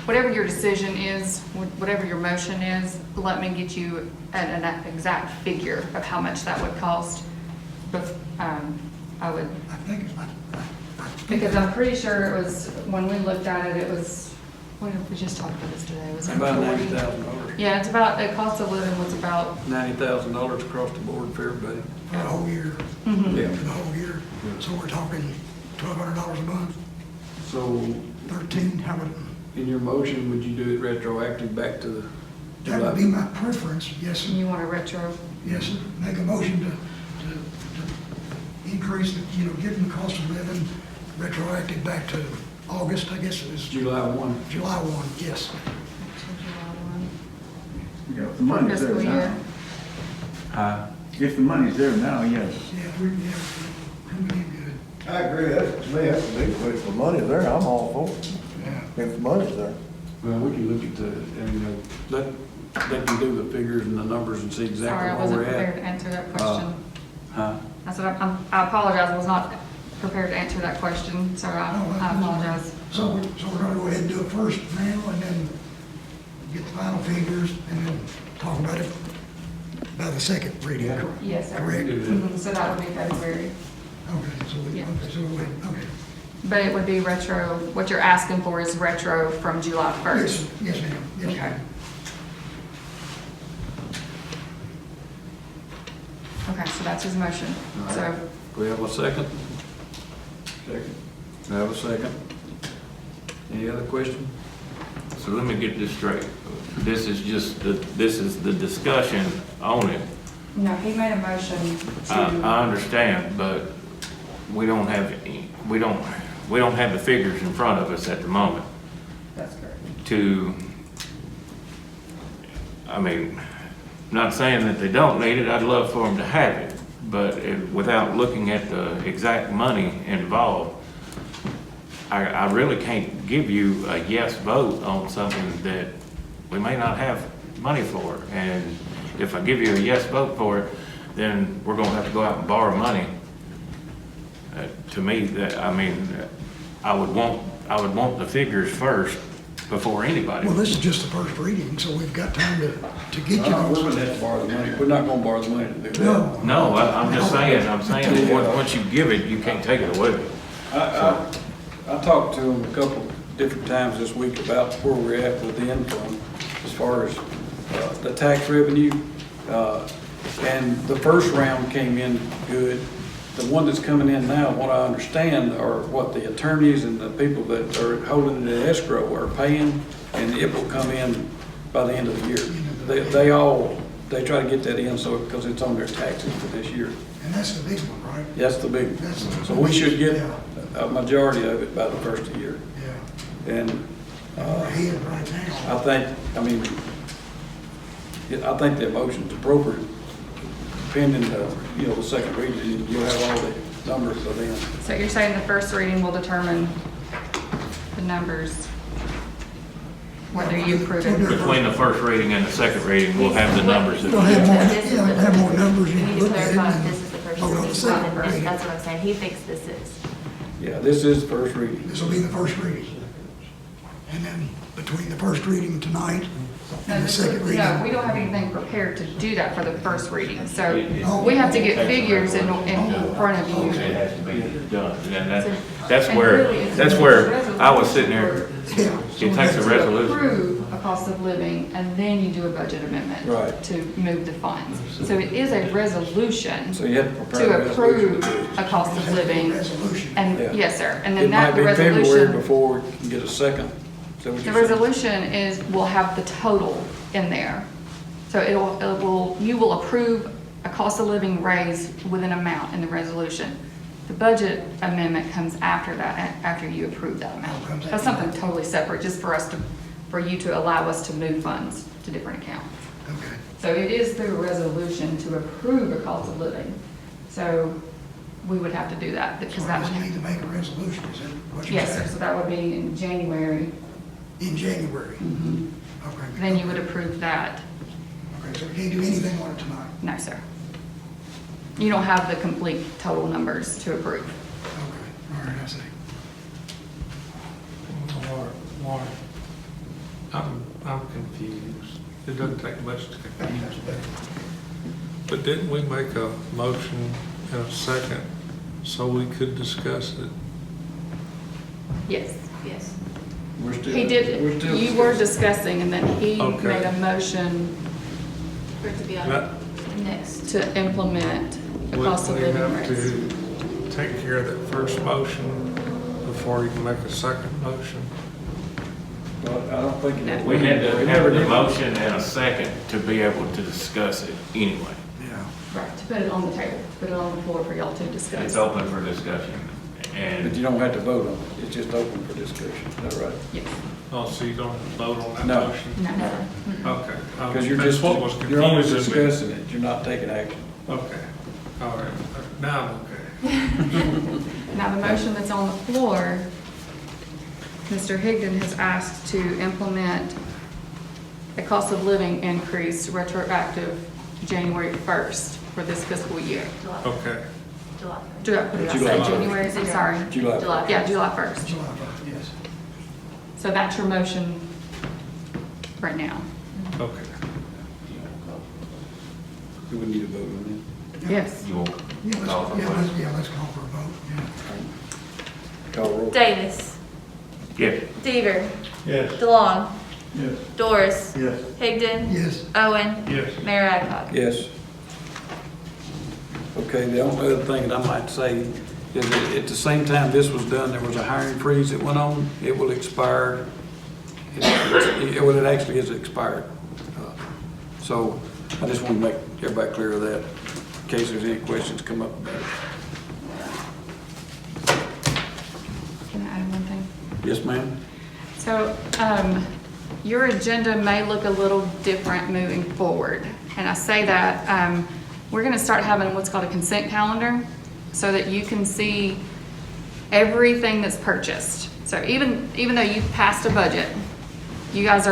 whatever your decision is, whatever your motion is, let me get you an exact figure of how much that would cost. I would, I think it's like, because I'm pretty sure it was, when we looked at it, it was We just talked about this today. Was it About $40? $90,000. Yeah, it's about, the cost of living was about, $90,000 across the board for everybody. For the whole year, Yeah. for the whole year. So we're talking $1,200 a month, So 13, how would, in your motion, would you do it retroactive back to the that would be July? my preference, yes, sir. you want a retro? Yes, sir. Make a motion to increase, give them the cost of living retroactive back to August, I guess it was July 1. July 1, yes. Yeah, if the money's there Fiscal year. now. If the money's there now, yes. Yeah, we're be good. I agree, that's, to me, that's a big question. If the money's there, I'm all for it. Yeah. If the money's there. Well, we can look at the, let them do the figures and the numbers and see Sorry, I exactly where wasn't we're prepared to at. answer that question. Huh? That's what I apologize, I was not prepared to answer that question, so I apologize. So we're gonna go ahead and do it first now, and then get the final figures, and then talk about it by the second reading. Yes, sir. Correct? Mhm, so that would be February. Okay, Yeah. okay. But it would be retro, what you're asking for is retro from July 1st. Yes, ma'am. Yes, Okay. ma'am. Okay, so that's his motion. All So, right. We have a second? Second. We have a second. Any other question? So let me get this straight. This is just, this is the discussion on it. no, he made a motion I understand, but we don't have, we don't have the figures in front of us at the moment That's correct. to, I mean, not saying that they don't need it, I'd love for them to have it, but without looking at the exact money involved, I really can't give you a yes vote on something that we may not have money for. And if I give you a yes vote for it, then we're gonna have to go out and borrow money. To me, I would want the figures first before anybody. Well, this is just the first reading, so we've got time to get you We're those. gonna have to borrow the money. We're not gonna borrow the money to do that. No. No, I'm just saying that once you give it, you can't take it away. I talked to him a couple different times this week about where we're at with the income as far as the tax revenue. And the first round came in good. The one that's coming in now, what I understand, are what the attorneys and the people that are holding the escrow are paying, and it will come in by the end of the year. They try to get that in so, because it's on their taxes for this year. And that's the big one, right? That's the big That's one. the- So we should get Yeah. a majority of it by the first of the year. Yeah. And We're ahead right now. I think the motion's appropriate, pending the second reading, and you'll have all the numbers by then. So you're saying the first reading will determine the numbers, whether you approve it? Between the first reading and the second reading, we'll have the numbers. We'll have more, have more numbers, We you need can to look at it. clarify if and this is the first vote on the reading. second reading. That's what I'm saying. He thinks this is. Yeah, this is the first reading. This will be the first reading. And then between the first reading tonight and the second reading. No, we don't have anything prepared to do that for the first reading. So we have to get figures in front of you. It has to be done, and that's where I was sitting there. Yeah. It takes a resolution. Approve a cost of living, and then you do a budget amendment. Right. To move the funds. So it is a resolution So you have to prepare to a resolution. approve a cost of living. Resolution. And, Yeah. yes, sir, and It then might that, the be February resolution, before we can get a second. Is that what the you're saying? resolution is, will have the total in there. So you will approve a cost of living raise with an amount in the resolution. The budget amendment comes after that, after you approve that amount. That's something totally separate, just for you to allow us to move funds to different accounts. Okay. So it is through a resolution to approve a cost of living. So we would have to do that, because So that I just would, need to make a resolution, is that what you're yes, sir, saying? so that would be in January. In January? Mhm. Okay. Then you would approve that. Okay, so we can't do anything on it tonight? No, sir. You don't have the complete total numbers to approve. Okay, all right, I see. Why? I'm confused. It doesn't take much to confuse me. But didn't we make a motion in a second so we could discuss it? Yes. Yes. We're still. He we're did, still you were discussing. discussing, and then he Okay. made a motion For it to be on That- next. to implement a cost of We living have raise. to take care of that first motion before you can make a second motion. Well, I don't think. We had to we have never the did. motion and a second to be able to discuss it anyway. Yeah. Right, to put it on the table, to put it on the floor for y'all to discuss. It's open for discussion. But And you don't have to vote on it. It's just open for discussion. Is that right? Yes. Oh, so you don't vote on that No. motion? No, no. Okay. Because you're That's just, what was you're only confusing me. discussing it. You're not taking action. Okay, all right, now I'm okay. Now, the motion that's on the floor, Mr. Higdon has asked to implement a cost of living increase retroactive January 1st for this fiscal year. Okay, July. What did I say, July. January, I'm sorry. July. Yeah, July 1st. July 1st, yes. So that's your motion right now. okay. Do we need a vote on Yes. you will Yeah, call for a let's, vote. let's call for a vote, yeah. that? Call roll. Davis. Yes. Deaver. Yes. DeLong. Yes. Doris. Yes. Higdon. Yes. Owen. Yes. Mayor Adcock. Yes. Okay, the only other thing that I might say is that at the same time this was done, there was a hiring freeze that went on. It will expire. Well, it actually is expired. So I just want to make everybody clear of that in case there's any questions come up about it. Can I add one thing? Yes, ma'am? So, your agenda may look a little different moving forward. And I say that, we're gonna start having what's called a consent calendar so that you can see everything that's purchased. So even though you've passed a budget, you guys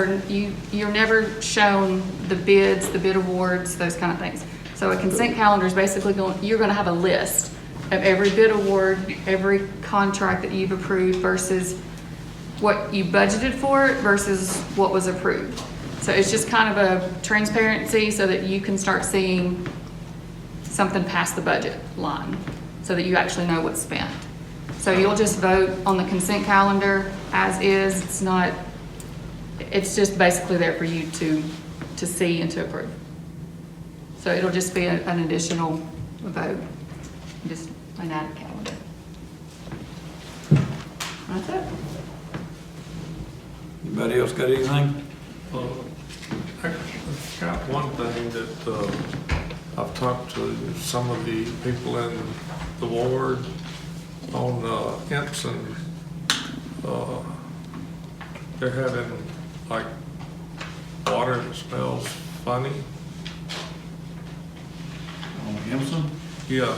you're never shown the bids, the bid awards, those kind of things. So a consent calendar is basically you're gonna have a list of every bid award, every contract that you've approved versus what you budgeted for versus what was approved. So it's just kind of a transparency so that you can start seeing something past the budget line, so that you actually know what's spent. So you'll just vote on the consent calendar as is. It's just basically there for you to see and to approve. So it'll just be an additional vote, just an added calendar. That's it. Anybody else got anything? I've got one thing that I've talked to some of the people in the ward on Empson. They're having like water that smells funny. On Empson? Yeah,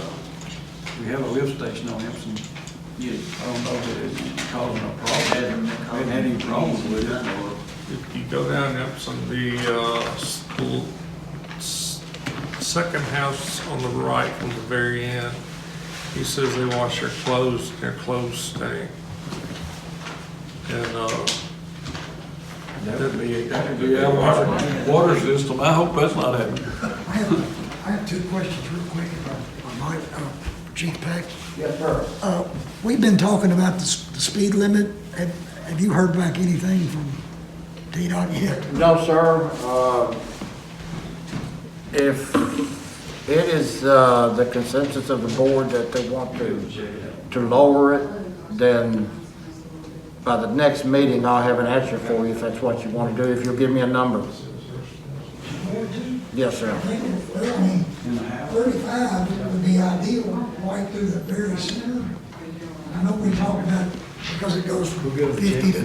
We have a lift station on Empson. I don't know if it's causing a problem. Haven't had any problems with it. if you go down Empson, the second house on the right from the very end, he says they wash their clothes stink. And That would be our water system. I hope that's not happening. I have two questions real quick, if I might, Chief Peck. Yes, sir. We've been talking about the speed limit. Have you heard back anything from DDOT yet? No, sir. If it is the consensus of the board that they want to lower it, then by the next meeting, I'll have an answer for you if that's what you want to do, if you'll give me a number. Yes, sir. 35 would be ideal, right through the very center. I know we talked about, because it goes from 50 to,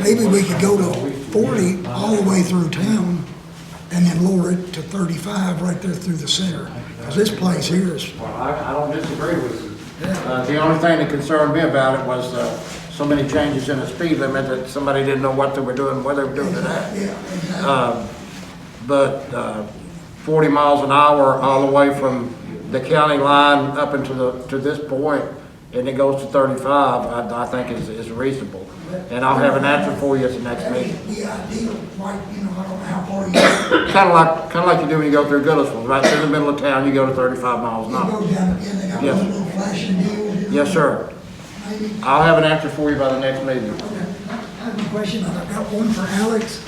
maybe we could go to 40 all the way through town and then lower it to 35 right there through the center. Because this place here is, Well, I don't disagree with you. The only thing that concerned me about it was so many changes in the speed limit that somebody didn't know what they were doing, where they were doing it at. yeah, exactly. But 40 miles an hour all the way from the county line up into to this point, and it goes to 35, I think is reasonable. And I'll have an answer for you at the next meeting. That'd be ideal, right, I don't know how far you go. Kind of like you do when you go through Goodlettsville, right through the middle of town, you go to 35 miles an You hour. go down again, they got Yes. one little flashing deal. Yes, sir. Maybe. I'll have an answer for you by the next meeting. Okay. have a question, and I've got one for Alex.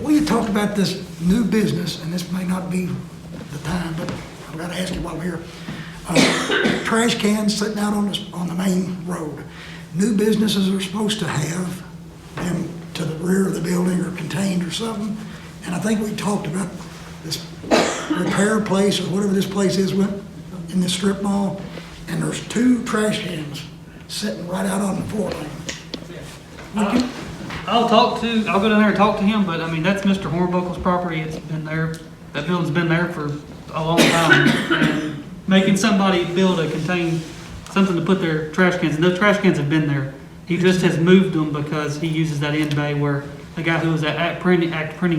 We had talked about this new business, and this may not be the time, but I've got to ask you while we're here. Trash cans sitting out on the main road. New businesses are supposed to have them to the rear of the building or contained or something. And I think we talked about this repair place or whatever this place is in the strip mall. And there's 2 trash cans sitting right out on the 4 lane. I'll go down there and talk to him, but I mean, that's Mr. Hornbuckle's property. It's been there, that building's been there for a long time. And making somebody build a contain something to put their trash cans, and those trash cans have been there. He just has moved them because he uses that end bay where the guy who was at Act Printing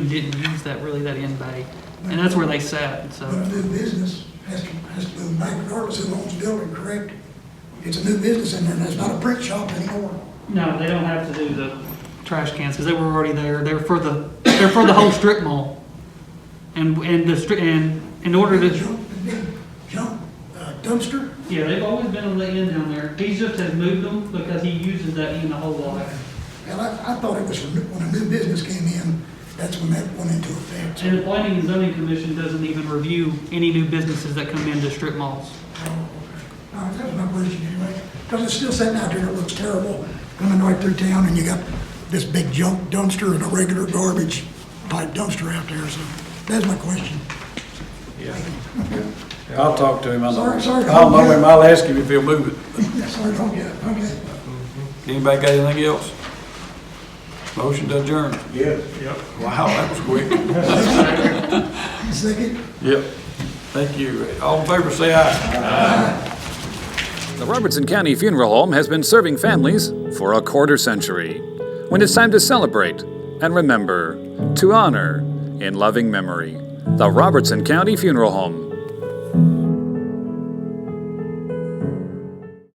didn't use that end bay. And that's where they sat, so. But a new business has to move back regardless of who owns the building, correct? It's a new business in there, and it's not a print shop anymore. No, they don't have to do the trash cans because they were already there. They're for the whole strip mall. And in order to. The big junk dumpster? Yeah, they've always been on the end down there. He just has moved them because he uses that end a whole lot. Well, I thought it was when a new business came in, that's when that went into effect. And the Planning and Zoning Commission doesn't even review any new businesses that come into strip malls. Oh, okay. All right, that was my question anyway. Because it's still sitting out there and it looks terrible, coming right through town, and you got this big junk dumpster and a regular garbage type dumpster out there, so that's my question. I'll talk to him. Sorry, I'll know him. I'll ask him if he'll move it. Sorry, don't get it. Okay. Anybody got anything else? Motion to adjourn. Yes. Yep. Wow, that was quick. Second? Yep. Thank you. All in favor, say aye. The Robertson County Funeral Home has been serving families for a quarter century. When it's time to celebrate and remember, to honor in loving memory, the Robertson County Funeral Home.